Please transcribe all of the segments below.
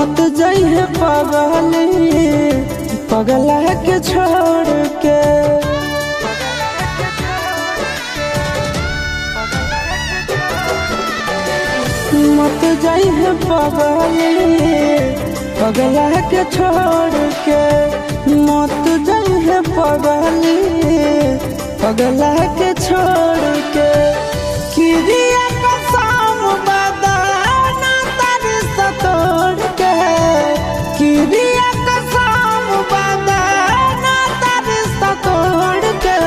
मत जाइए पगली पगला के छोड़ के। मत जाइए पगली पगला के छोड़ के। मत जाइए पगली पगला के छोड़ के। किरिया कसम बदाना तारी सतोड़ के। किरिया कसम बदाना तारी सतोड़ के।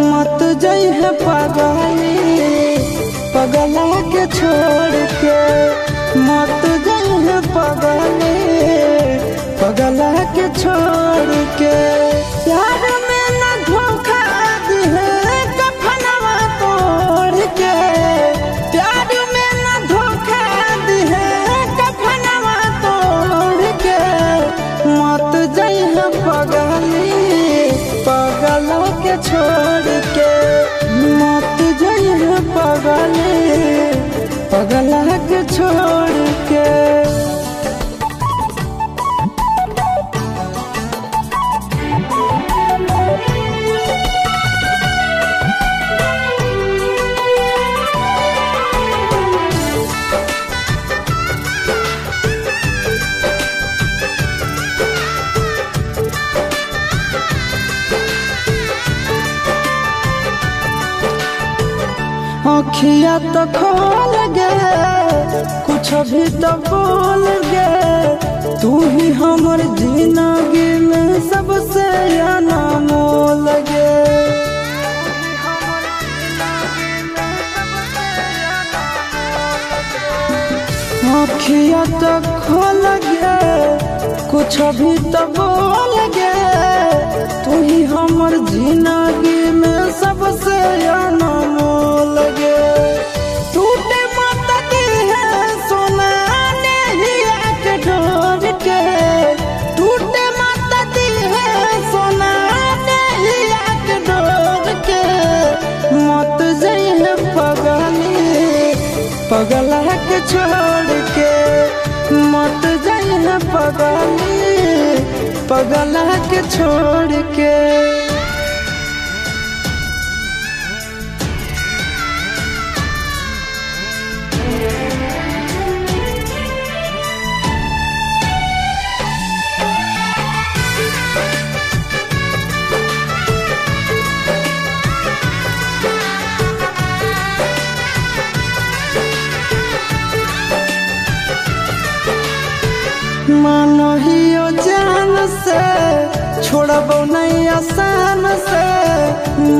मत जाइए पगली पगला के छोड़ के। मत जाइए पगली पगला के छोड़ के। प्यार में न धोखा दिए कफनवा तोड़ के। प्यार में न धोखा दिए कफनवा तोड़ के। मत जाइए पगली पगला के छोड़ के। मत जाइए पगली पगला के छोड़ के। अखिया तो खोल गे कुछ भी तो बोल गे। तू ही हमर जिंदगी में सबसे अनमोल गे। अखिया तो खोल गे कुछ भी तो बोल गे। तू ही हमर जिंदगी में सबसे अनमोल गे। टूटे मत दिए सोना नैया के डोर के। टूटे मत दिए सोना नैया के डोर के। मत जाइए पगली पगला के छोड़ के। मत जाइए पगली पगला के छोड़ के। मानो हियो जान से छोड़बो नहीं आसान से।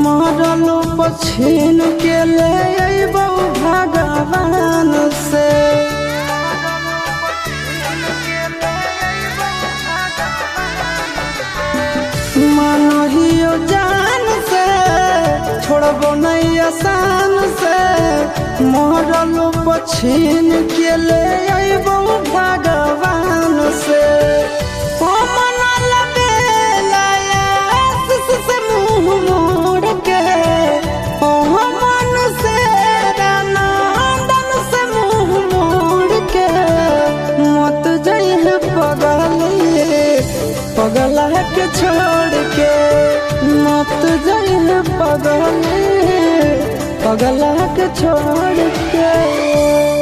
मरलो पछीन के ले अइबो भगवान से। मानो हियो जान से छोड़बो नहीं आसान से। मरलो पछीन के ले अइबो भगवान से। से मुँह मोड़ के मन से नंदन से मुँह मोड़ के। मत जाइए पगली पगला के छोड़ के। मत जाइए पगली पगला के छोड़ के।